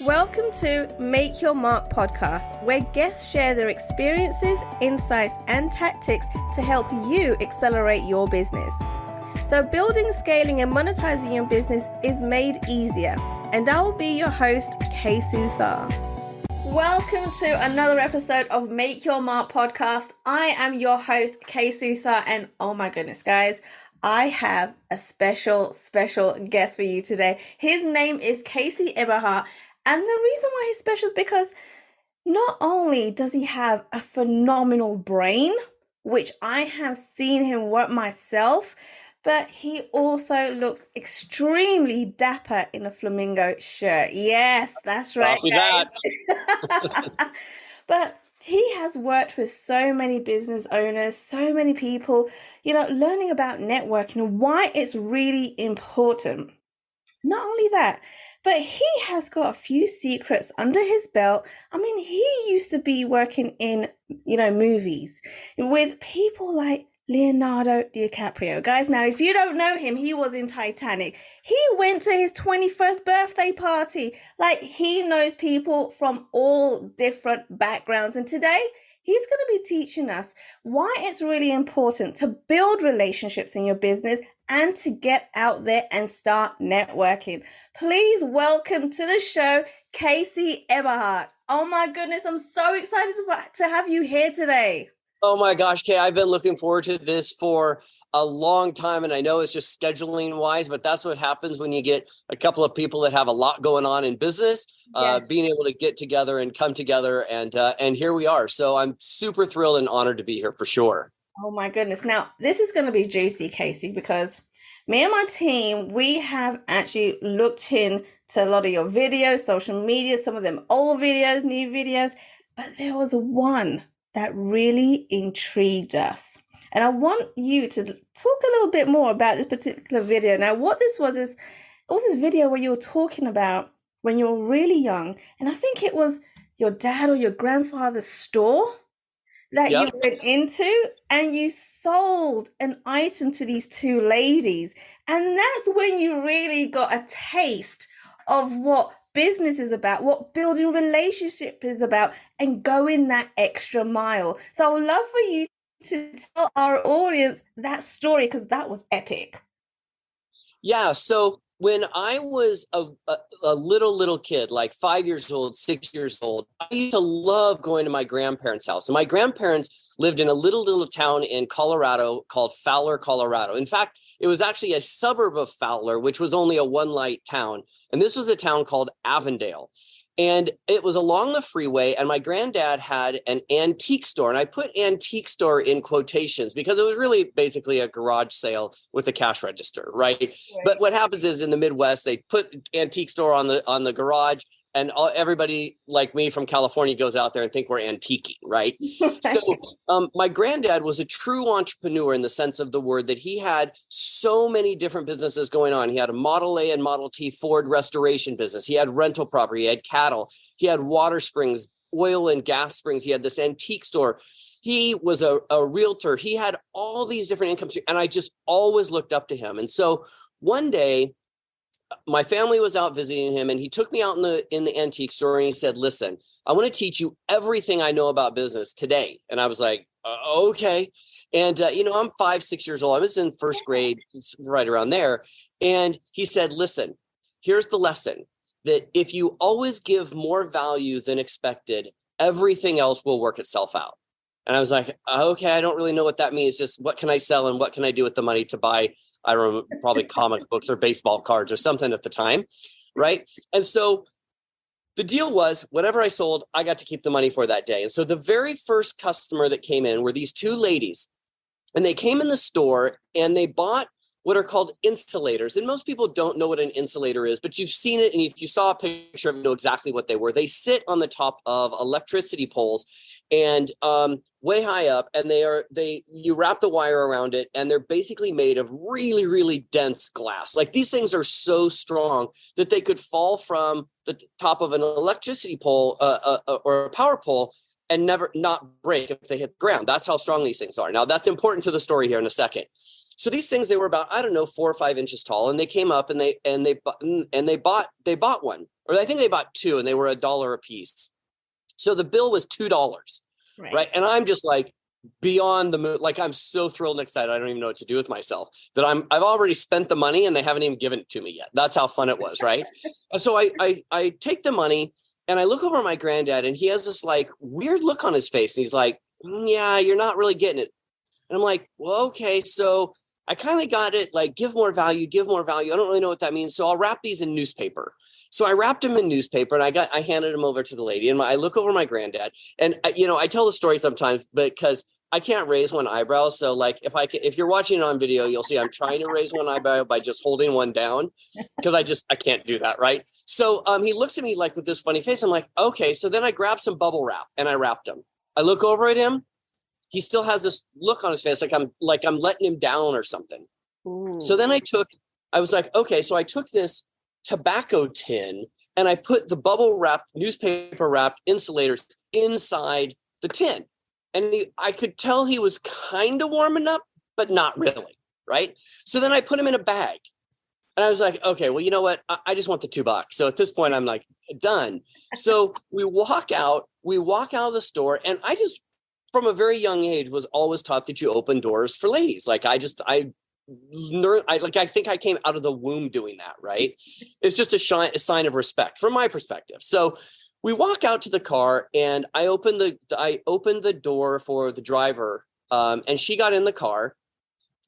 Welcome to Make Your Mark podcast, where guests share their experiences, insights, and tactics to help you accelerate your business. So building, scaling, and monetizing your business is made easier. And I will be your host, Suthar. Welcome to another episode of Make Your Mark podcast. I am your host, Suthar, and oh my goodness, guys, I have a special guest for you today. His name is Eberhart. And the reason why he's special is because not only does he have a phenomenal brain, which I have seen him work myself, but he also looks extremely dapper in a flamingo shirt. Yes, that's right, guys. But he has worked with so many business owners, so many people, learning about networking and why it's really important. Not only that, but he has got a few secrets under his belt. I mean, he used to be working in, movies with people like Leonardo DiCaprio. Guys, now, if you don't know him, he was in Titanic. He went to his 21st birthday party. Like, he knows people from all different backgrounds. And today, he's going to be teaching us why it's really important to build relationships in your business and to get out there and start networking. Please welcome to the show, Eberhart. Oh my goodness, I'm so excited to have you here today. Oh my gosh, Kay, I've been looking forward to this for a long time, and I know it's just scheduling wise, but that's what happens when you get a couple of people that have a lot going on in business, being able to get together and come together, and here we are. So I'm super thrilled and honored to be here for sure. Oh my goodness. Now, this is going to be juicy, Casey, because me and my team, we have actually looked into a lot of your videos, social media, some of them old videos, new videos, but there was one that really intrigued us. And I want you to talk a little bit more about this particular video. Now, what this was is, it was this video where you were talking about when you were really young, and I think it was your dad or your grandfather's store that you went into, and you sold an item to these two ladies. And that's when you really got a taste of what business is about, what building relationship is about, and going that extra mile. So I would love for you to tell our audience that story, because that was epic. Yeah. So when I was a little kid, like 5 years old, 6 years old, I used to love going to my grandparents' house. And my grandparents lived in a little town in Colorado called Fowler, Colorado. In fact, it was actually a suburb of Fowler, which was only a one-light town. And this was a town called Avondale. And it was along the freeway, and my granddad had an antique store. And I put antique store in quotations because it was really basically a garage sale with a cash register, right? But what happens is in the Midwest, they put antique store on the garage, and everybody like me from California goes out there and think we're antiquing, right? So my granddad was a true entrepreneur in the sense of the word, that he had so many different businesses going on. He had a Model A and Model T Ford restoration business. He had rental property. He had cattle. He had water springs, oil and gas springs. He had this antique store. He was a realtor. He had all these different income streams, and I just always looked up to him. And so one day, my family was out visiting him, and he took me out in the antique store, and he said, "Listen, I want to teach you everything I know about business today." And I was like, okay. And, I'm 5, 6 years old. I was in first grade, right around there. And he said, "Listen, here's the lesson, that if you always give more value than expected, everything else will work itself out." And I was like, okay, I don't really know what that means. Just what can I sell and what can I do with the money to buy? I remember probably comic books or baseball cards or something at the time, right? And so the deal was, whatever I sold, I got to keep the money for that day. And so the very first customer that came in were these two ladies, and they came in the store and they bought what are called insulators. And most people don't know what an insulator is, but you've seen it. And if you saw a picture of it, you know exactly what they were. They sit on the top of electricity poles and way high up, and you wrap the wire around it, and they're basically made of really, really dense glass. Like, these things are so strong that they could fall from the top of an electricity pole or a power pole and never not break if they hit the ground. That's how strong these things are. Now, that's important to the story here in a second. So these things, they were about, I don't know, 4 or 5 inches tall, and they came up and they bought one, or I think they bought two, and they were $1 a piece. So the bill was $2, right? And I'm just like beyond the moon. Like, I'm so thrilled and excited. I don't even know what to do with myself, that I've already spent the money and they haven't even given it to me yet. That's how fun it was, right? And so I take the money and I look over at my granddad, and he has this like weird look on his face, and he's like, yeah, you're not really getting it. And I'm like, well, okay, so I kind of got it. Like, give more value, give more value. I don't really know what that means. So I'll wrap these in newspaper. So I wrapped them in newspaper, and I handed them over to the lady, and I look over my granddad, and I tell the story sometimes because I can't raise one eyebrow. So like, if you're watching it on video, you'll see I'm trying to raise one eyebrow by just holding one down, because I can't do that. Right. So he looks at me like with this funny face. I'm like, okay. So then I grabbed some bubble wrap and I wrapped him. I look over at him. He still has this look on his face, like I'm letting him down or something. Ooh. So then I was like, okay, so I took this tobacco tin and I put the bubble wrapped, newspaper wrapped insulators inside the tin. And I could tell he was kind of warming up, but not really, right? So then I put him in a bag. And I was like, okay, well, you know what? I just want the $2. So at this point, I'm like, done. So we walk out of the store, and I just, from a very young age, was always taught that you open doors for ladies. Like, I think I came out of the womb doing that, right? It's just a sign of respect from my perspective. So we walk out to the car, and I opened the door for the driver, and she got in the car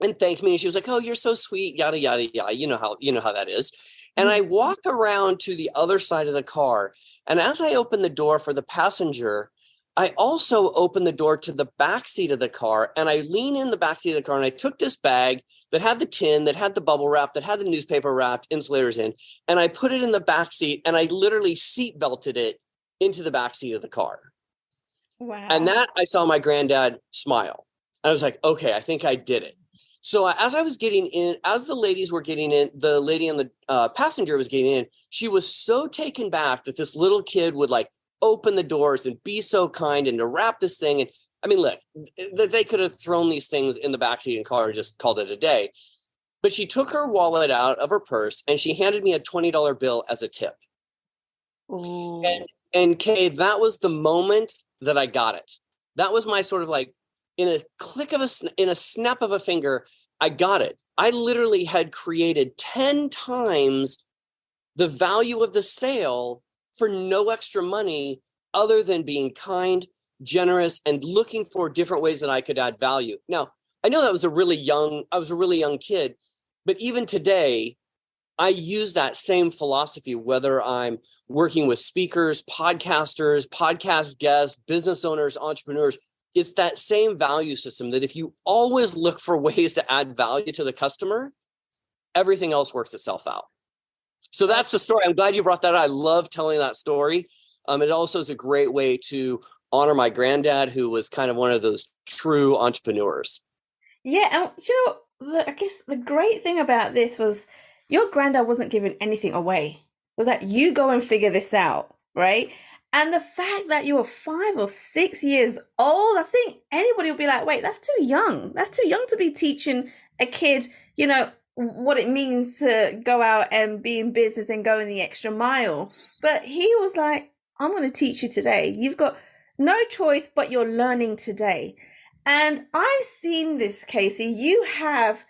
and thanked me. And she was like, "Oh, you're so sweet, yada yada yada." You know how that is. And I walk around to the other side of the car, and as I open the door for the passenger, I also opened the door to the back seat of the car, and I lean in the back seat of the car, and I took this bag that had the tin, that had the bubble wrap, that had the newspaper wrapped insulators in, and I put it in the back seat, and I literally seat belted it into the back seat of the car. Wow. And that, I saw my granddad smile. I was like, okay, I think I did it. So as I was getting in, as the ladies were getting in, the lady and the passenger was getting in, she was so taken back that this little kid would like open the doors and be so kind and to wrap this thing. And I mean, look, they could have thrown these things in the backseat of the car and just called it a day. But she took her wallet out of her purse and she handed me a $20 bill as a tip. Ooh. And Kay, that was the moment that I got it. That was my sort of like, in a snap of a finger, I got it. I literally had created 10 times the value of the sale for no extra money, other than being kind, generous, and looking for different ways that I could add value. Now, I know I was a really young kid, but even today, I use that same philosophy, whether I'm working with speakers, podcasters, podcast guests, business owners, entrepreneurs. It's that same value system that if you always look for ways to add value to the customer, everything else works itself out. So that's the story. I'm glad you brought that up. I love telling that story. It also is a great way to honor my granddad, who was kind of one of those true entrepreneurs. Yeah. And I guess the great thing about this was your granddad wasn't giving anything away. It was like, you go and figure this out, right? And the fact that you were 5 or 6 years old, I think anybody would be like, wait, that's too young. That's too young to be teaching a kid, what it means to go out and be in business and go in the extra mile. But he was like, I'm going to teach you today. You've got no choice, but you're learning today. And I've seen this, Casey. You have,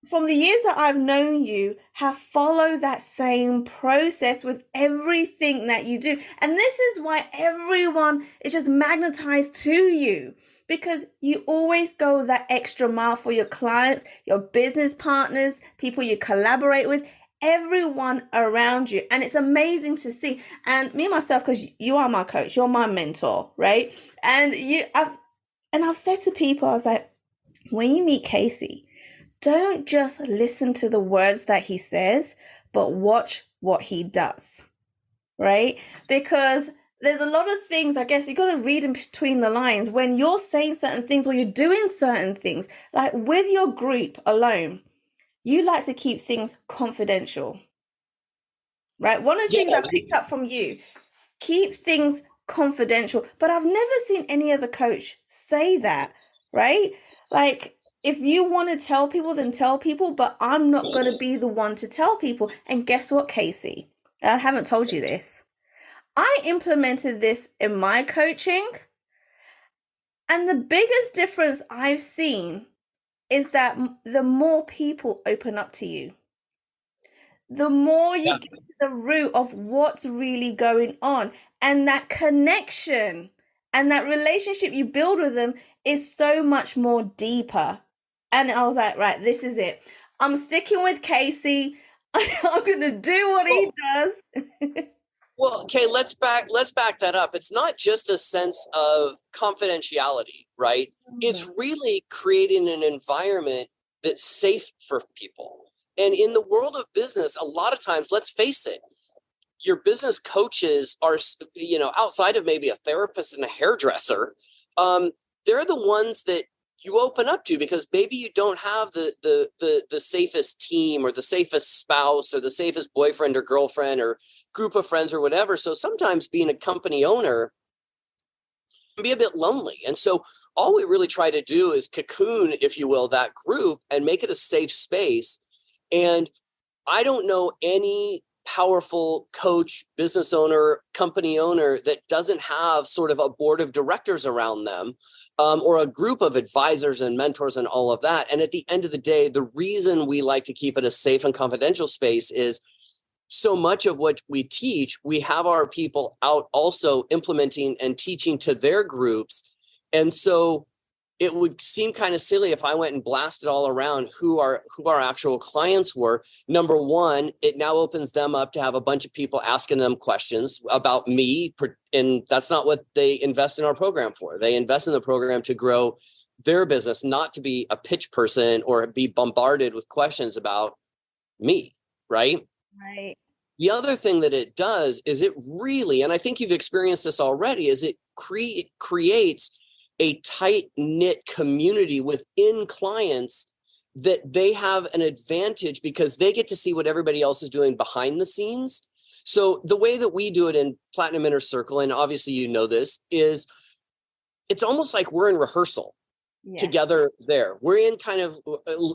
from the years that I've known you, have followed that same process with everything that you do. And this is why everyone is just magnetized to you, because you always go that extra mile for your clients, your business partners, people you collaborate with, everyone around you. And it's amazing to see. And me myself, because you are my coach, you're my mentor, right? And I've said to people, I was like, when you meet Casey, don't just listen to the words that he says, but watch what he does, right? Because there's a lot of things, I guess you got to read in between the lines when you're saying certain things or you're doing certain things. Like with your group alone, you like to keep things confidential, right? One of the things I picked up from you, keep things confidential. But I've never seen any other coach say that, right? Like, if you want to tell people, then tell people, but I'm not going to be the one to tell people. And guess what, Casey? I haven't told you this. I implemented this in my coaching, and the biggest difference I've seen is that the more people open up to you, the more you get to the root of what's really going on, and that connection and that relationship you build with them is so much more deeper. And I was like, right, this is it. I'm sticking with Casey. I'm going to do what he does. Well, okay, let's back that up. It's not just a sense of confidentiality, right? It's really creating an environment that's safe for people. And in the world of business, a lot of times, let's face it, your business coaches are, outside of maybe a therapist and a hairdresser, they're the ones that you open up to, because maybe you don't have the safest team or the safest spouse or the safest boyfriend or girlfriend or group of friends or whatever. So sometimes being a company owner can be a bit lonely. And so all we really try to do is cocoon, if you will, that group and make it a safe space. And I don't know any powerful coach, business owner, company owner that doesn't have sort of a board of directors around them, or a group of advisors and mentors and all of that. And at the end of the day, the reason we like to keep it a safe and confidential space is so much of what we teach, we have our people out also implementing and teaching to their groups. And so it would seem kind of silly if I went and blasted all around who our actual clients were. Number one, it now opens them up to have a bunch of people asking them questions about me. And that's not what they invest in our program for. They invest in the program to grow their business, not to be a pitch person or be bombarded with questions about me, right? Right. The other thing that it does is it really, and I think you've experienced this already, is it creates a tight-knit community within clients that they have an advantage because they get to see what everybody else is doing behind the scenes. So the way that we do it in Platinum Inner Circle, and obviously you know this, is it's almost like we're in rehearsal together there. We're in kind of,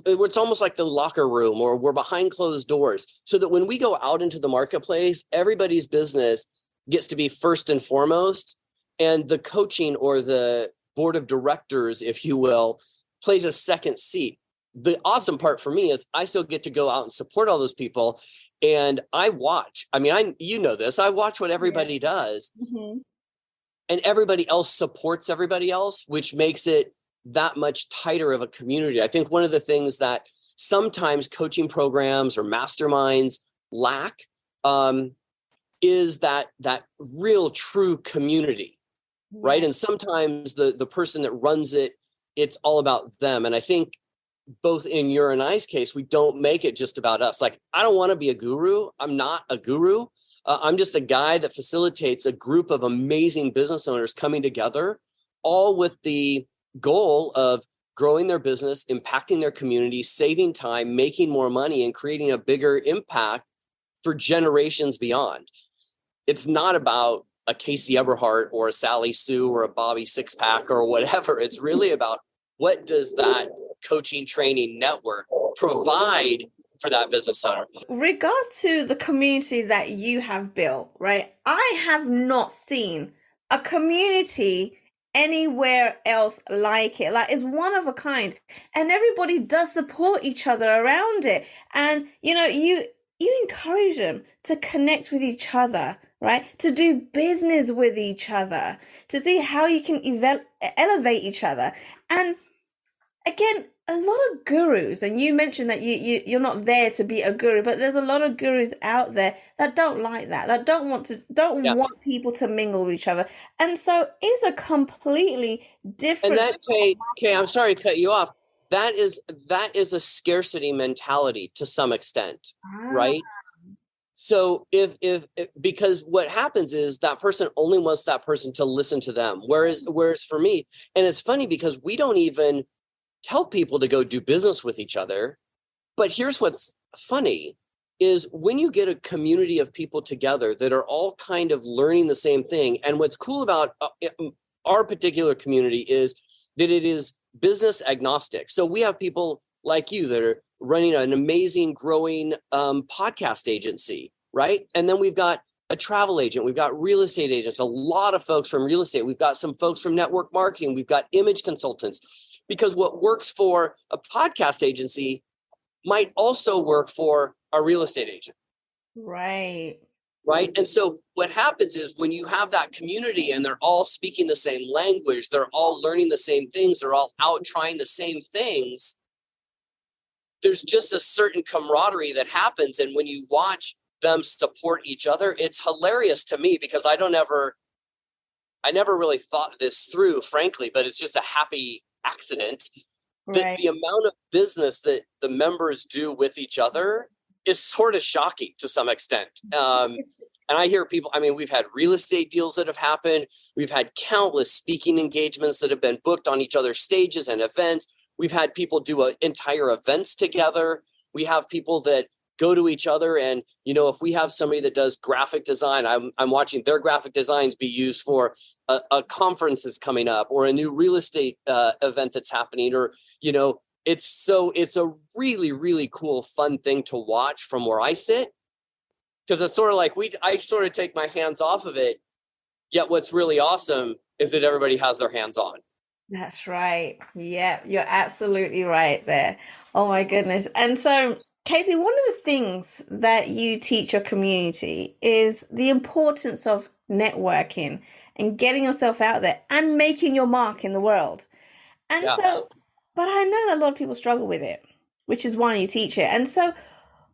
it's almost like the locker room, or we're behind closed doors, so that when we go out into the marketplace, everybody's business gets to be first and foremost. And the coaching or the board of directors, if you will, plays a second seat. The awesome part for me is I still get to go out and support all those people. And I watch, you know this, I watch what everybody does. Mm-hmm. And everybody else supports everybody else, which makes it that much tighter of a community. I think one of the things that sometimes coaching programs or masterminds lack is that real true community. Right. And sometimes the person that runs it, it's all about them. And I think both in your and I's case, we don't make it just about us. Like, I don't want to be a guru. I'm not a guru. I'm just a guy that facilitates a group of amazing business owners coming together, all with the goal of growing their business, impacting their community, saving time, making more money, and creating a bigger impact for generations beyond. It's not about a Casey Eberhart or a Sally Sue or a Bobby Sixpack or whatever. It's really about what does that coaching training network provide for that business owner. Regards to the community that you have built, right? I have not seen a community anywhere else like it. Like, it's one of a kind, and everybody does support each other around it. And you encourage them to connect with each other, right? To do business with each other, to see how you can elevate each other. And again, a lot of gurus, and you mentioned that you're not there to be a guru, but there's a lot of gurus out there that don't like that don't want people to mingle with each other. And so it's a completely different. And that, I'm sorry to cut you off. That is a scarcity mentality to some extent, right? So if because what happens is that person only wants that person to listen to them. Whereas for me, and it's funny because we don't even tell people to go do business with each other. But here's what's funny is when you get a community of people together that are all kind of learning the same thing. And what's cool about our particular community is that it is business agnostic. So we have people like you that are running an amazing, growing podcast agency, right? And then we've got a travel agent, we've got real estate agents, a lot of folks from real estate, we've got some folks from network marketing, we've got image consultants, because what works for a podcast agency might also work for a real estate agent. Right. Right. And so what happens is when you have that community and they're all speaking the same language, they're all learning the same things, they're all out trying the same things, there's just a certain camaraderie that happens. And when you watch them support each other, it's hilarious to me, because I never really thought this through, frankly, but it's just a happy accident. Right. The amount of business that the members do with each other is sort of shocking to some extent. And I hear people, I mean, we've had real estate deals that have happened. We've had countless speaking engagements that have been booked on each other's stages and events. We've had people do entire events together. We have people that go to each other, and, you know, if we have somebody that does graphic design, I'm watching their graphic designs be used for a conference that's coming up, or a new real estate event that's happening, or, you know, it's a really, really cool, fun thing to watch from where I sit, because it's sort of like I sort of take my hands off of it. Yet what's really awesome is that everybody has their hands on. That's right. Yeah, you're absolutely right there. Oh my goodness. And so, Casey, one of the things that you teach your community is the importance of networking and getting yourself out there and making your mark in the world. And so, but I know that a lot of people struggle with it, which is why you teach it. And so,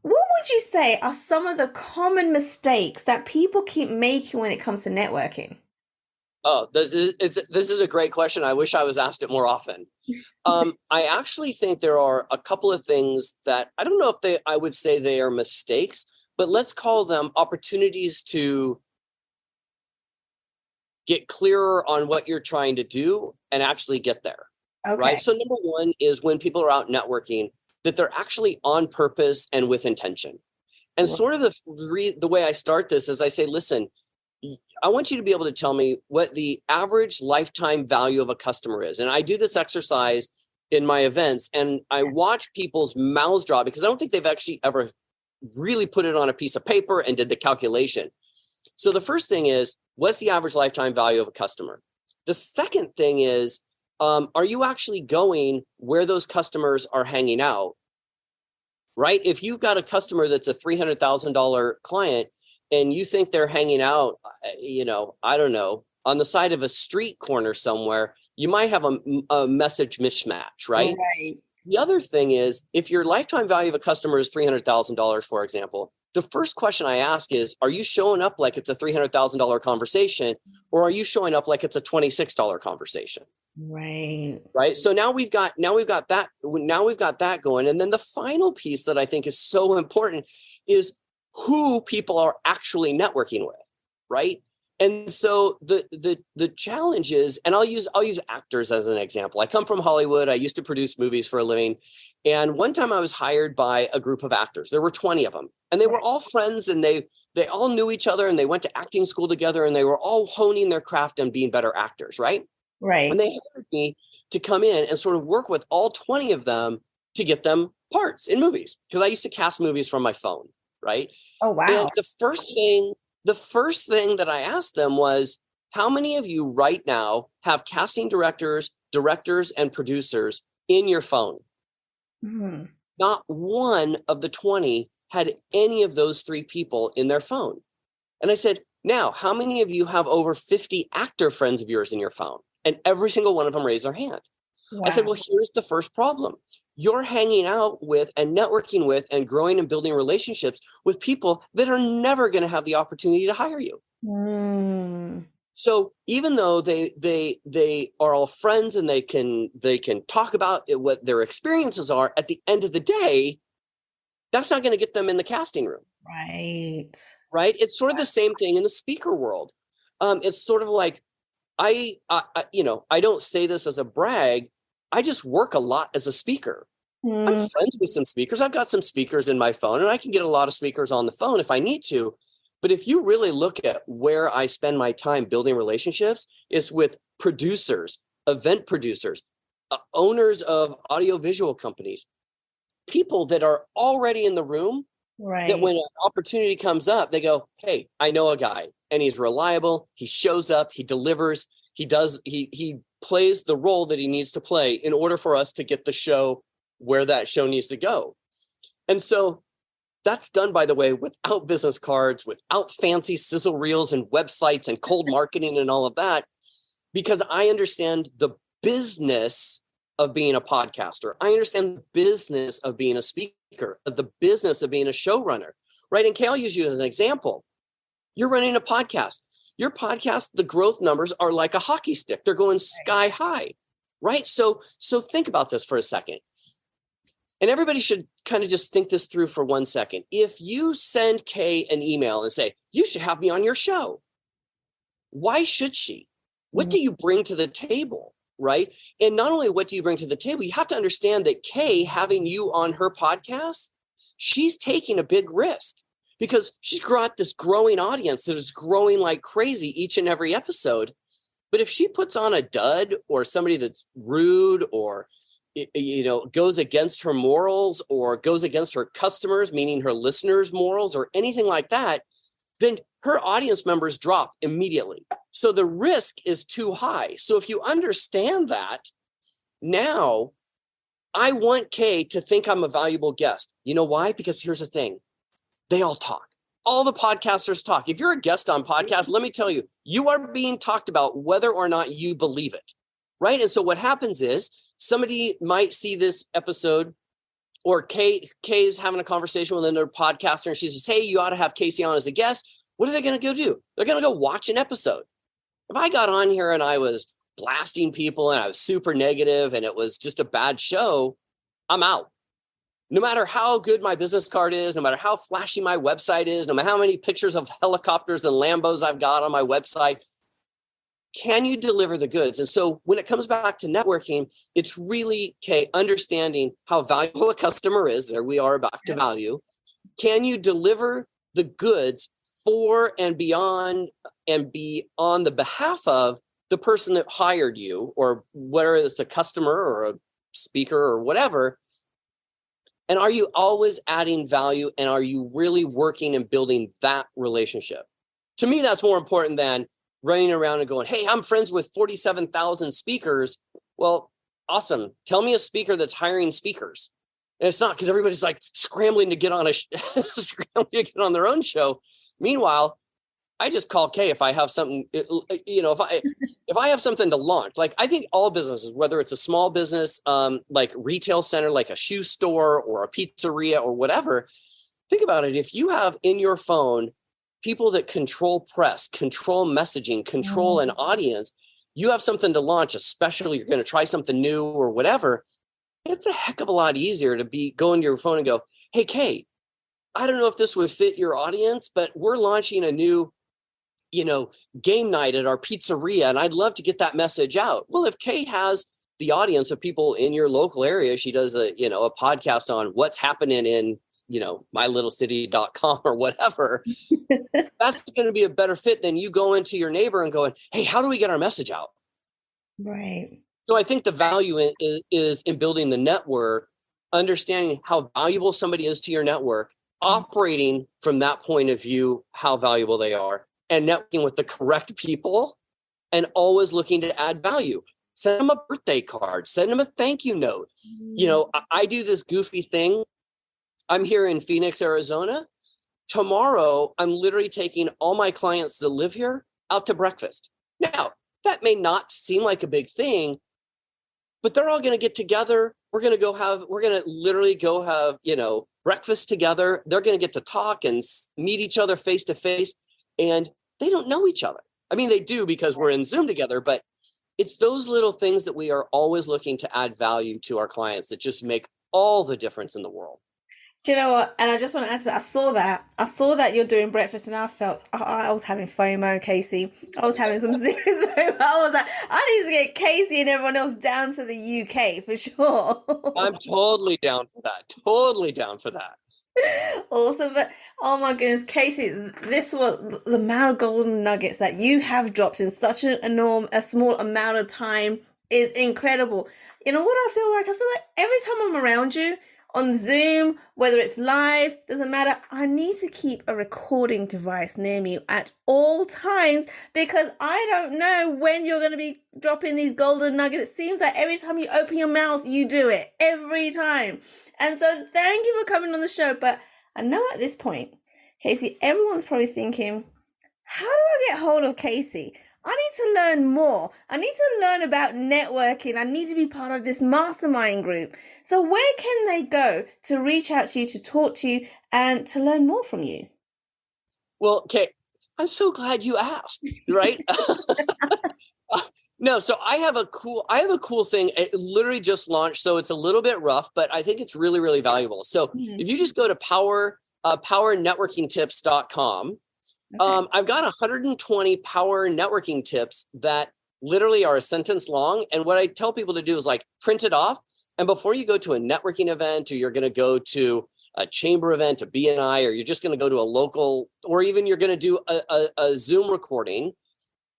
what would you say are some of the common mistakes that people keep making when it comes to networking? Oh, this is a great question. I wish I was asked it more often. I actually think there are a couple of things that I don't know if I would say they are mistakes, but let's call them opportunities to get clearer on what you're trying to do and actually get there. Okay. Right. So number one is when people are out networking, that they're actually on purpose and with intention. And sort of the way I start this is I say, listen, I want you to be able to tell me what the average lifetime value of a customer is. And I do this exercise in my events, and I watch people's mouths drop, because I don't think they've actually ever really put it on a piece of paper and did the calculation. So the first thing is, what's the average lifetime value of a customer? The second thing is, are you actually going where those customers are hanging out? Right? If you've got a customer that's a $300,000 client, and you think they're hanging out, you know, I don't know, on the side of a street corner somewhere, you might have a message mismatch, right? Right. The other thing is, if your lifetime value of a customer is $300,000, for example, the first question I ask is, are you showing up like it's a $300,000 conversation, or are you showing up like it's a $26 conversation? Right. Right. So now we've got that going. And then the final piece that I think is so important is who people are actually networking with, right? And so the challenge is, and I'll use actors as an example. I come from Hollywood. I used to produce movies for a living. And one time I was hired by a group of actors. There were 20 of them, and they were all friends, and they all knew each other, and they went to acting school together, and they were all honing their craft and being better actors, right? Right. And they hired me to come in and sort of work with all 20 of them to get them parts in movies, because I used to cast movies from my phone, right? Oh, wow. And the first thing that I asked them was, how many of you right now have casting directors, and producers in your phone? Mm-hmm. Not one of the 20 had any of those three people in their phone. And I said, now, how many of you have over 50 actor friends of yours in your phone? And every single one of them raised their hand. Wow. I said, well, here's the first problem. You're hanging out with and networking with and growing and building relationships with people that are never going to have the opportunity to hire you. Mm. So even though they are all friends and they can talk about what their experiences are, at the end of the day, that's not going to get them in the casting room. Right. Right. It's sort of the same thing in the speaker world. It's sort of like, I don't say this as a brag. I just work a lot as a speaker. I'm friends with some speakers. I've got some speakers in my phone, and I can get a lot of speakers on the phone if I need to. But if you really look at where I spend my time building relationships, it's with producers, event producers, owners of audiovisual companies, people that are already in the room, Right. that when an opportunity comes up, they go, hey, I know a guy and he's reliable. He shows up, he delivers, he plays the role that he needs to play in order for us to get the show where that show needs to go. And so that's done, by the way, without business cards, without fancy sizzle reels and websites and cold marketing and all of that, because I understand the business of being a podcaster. I understand the business of being a speaker, the business of being a showrunner, right? And Kay, I'll use you as an example. You're running a podcast. Your podcast, the growth numbers are like a hockey stick. They're going sky high, right? So think about this for a second. And everybody should kind of just think this through for 1 second. If you send Kay an email and say, you should have me on your show, why should she? What do you bring to the table, right? And not only what do you bring to the table, you have to understand that Kay having you on her podcast, she's taking a big risk because she's got this growing audience that is growing like crazy each and every episode. But if she puts on a dud or somebody that's rude or goes against her morals or goes against her customers, meaning her listeners' morals or anything like that, then her audience members drop immediately. So the risk is too high. So if you understand that, now I want Kay to think I'm a valuable guest. You know why? Because here's the thing. They all talk. All the podcasters talk. If you're a guest on podcast, let me tell you, you are being talked about whether or not you believe it, right? And so what happens is somebody might see this episode, or Kay's having a conversation with another podcaster and she says, hey, you ought to have Casey on as a guest. What are they going to go do? They're going to go watch an episode. If I got on here and I was blasting people and I was super negative and it was just a bad show, I'm out. No matter how good my business card is, no matter how flashy my website is, no matter how many pictures of helicopters and Lambos I've got on my website, can you deliver the goods? And so when it comes back to networking, it's really, Kay, understanding how valuable a customer is. There we are back to value. Can you deliver the goods for and beyond and be on the behalf of the person that hired you, or whether it's a customer or a speaker or whatever? And are you always adding value? And are you really working and building that relationship? To me, that's more important than running around and going, hey, I'm friends with 47,000 speakers. Well, awesome. Tell me a speaker that's hiring speakers. And it's not, because everybody's like scrambling to get on scrambling to get on their own show. Meanwhile, I just call Kay if I have something, if I have something to launch. Like, I think all businesses, whether it's a small business, like retail center, like a shoe store or a pizzeria or whatever, think about it. If you have in your phone people that control press, control messaging, control an audience, you have something to launch, a special, you're going to try something new or whatever, it's a heck of a lot easier to go into your phone and go, hey, Kay, I don't know if this would fit your audience, but we're launching a new, game night at our pizzeria, and I'd love to get that message out. Well, if Kay has the audience of people in your local area, she does a podcast on what's happening in, mylittlecity.com or whatever, that's going to be a better fit than you go into your neighbor and going, hey, how do we get our message out? Right. So I think the value is in building the network, understanding how valuable somebody is to your network, operating from that point of view, how valuable they are, and networking with the correct people, and always looking to add value. Send them a birthday card, send them a thank you note. I do this goofy thing. I'm here in Phoenix, Arizona. Tomorrow, I'm literally taking all my clients that live here out to breakfast. Now, that may not seem like a big thing, but they're all going to get together. We're going to literally go have, breakfast together. They're going to get to talk and meet each other face to face. And they don't know each other. I mean, they do because we're in Zoom together, but it's those little things that we are always looking to add value to our clients that just make all the difference in the world. Do you know what? And I just want to add to that. I saw that you're doing breakfast, and I felt I was having FOMO, Casey. I was having some serious FOMO. I was like, I need to get Casey and everyone else down to the UK for sure. I'm totally down for that. Totally down for that. Awesome. But oh my goodness, Casey, this was the amount of golden nuggets that you have dropped in such a small amount of time is incredible. you know what I feel like? I feel like every time I'm around you on Zoom, whether it's live, doesn't matter, I need to keep a recording device near me at all times because I don't know when you're going to be dropping these golden nuggets. It seems like every time you open your mouth, you do it. Every time. And so thank you for coming on the show. But I know at this point, Casey, everyone's probably thinking, how do I get hold of Casey? I need to learn more. I need to learn about networking. I need to be part of this mastermind group. So where can they go to reach out to you, to talk to you, and to learn more from you? Well, okay, I'm so glad you asked, right? No, so I have a cool thing. It literally just launched, so it's a little bit rough, but I think it's really, really valuable. So if you just go to powernetworkingtips.com, okay. I've got 120 power networking tips that literally are a sentence long. And what I tell people to do is like print it off. And before you go to a networking event, or you're going to go to a chamber event, a BNI, or you're just going to go to a local, or even you're going to do a Zoom recording,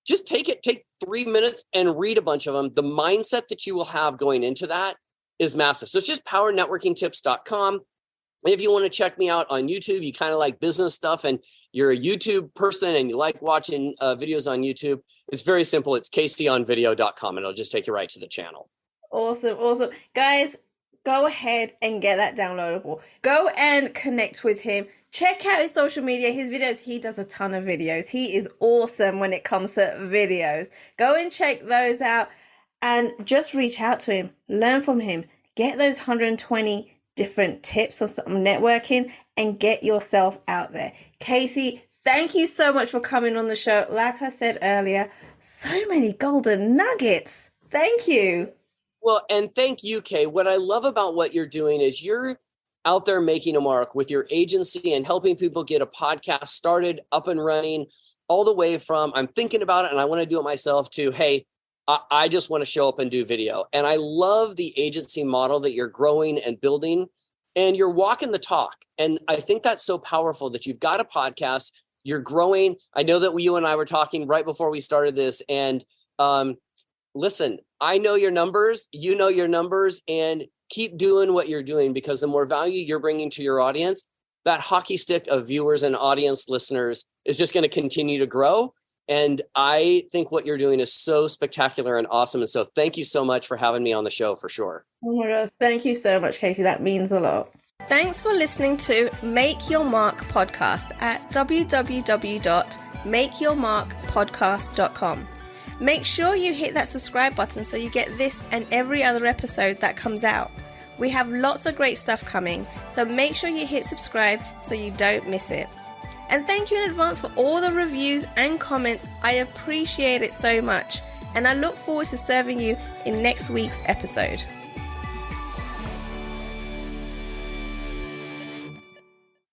just take 3 minutes and read a bunch of them. The mindset that you will have going into that is massive. So it's just powernetworkingtips.com. And if you want to check me out on YouTube, you kind of like business stuff and you're a YouTube person and you like watching videos on YouTube, it's very simple. It's caseyonvideo.com and it'll just take you right to the channel. Awesome. Guys, go ahead and get that downloadable. Go and connect with him. Check out his social media, his videos. He does a ton of videos. He is awesome when it comes to videos. Go and check those out and just reach out to him. Learn from him. Get those 120 different tips on some networking and get yourself out there. Casey, thank you so much for coming on the show. Like I said earlier, so many golden nuggets. Thank you. Well, and thank you, Kay. What I love about what you're doing is you're out there making a mark with your agency and helping people get a podcast started, up and running, all the way from I'm thinking about it and I want to do it myself to, hey, I just want to show up and do video. And I love the agency model that you're growing and building, and you're walking the talk. And I think that's so powerful that you've got a podcast, you're growing. I know that you and I were talking right before we started this, and listen, I know your numbers, you know your numbers, and keep doing what you're doing, because the more value you're bringing to your audience, that hockey stick of viewers and audience listeners is just going to continue to grow. And I think what you're doing is so spectacular and awesome. And so thank you so much for having me on the show, for sure. Oh my God. Thank you so much, Casey. That means a lot. Thanks for listening to Make Your Mark podcast at www.makeyourmarkpodcast.com. Make sure you hit that subscribe button so you get this and every other episode that comes out. We have lots of great stuff coming, so make sure you hit subscribe so you don't miss it. And thank you in advance for all the reviews and comments. I appreciate it so much. And I look forward to serving you in next week's episode.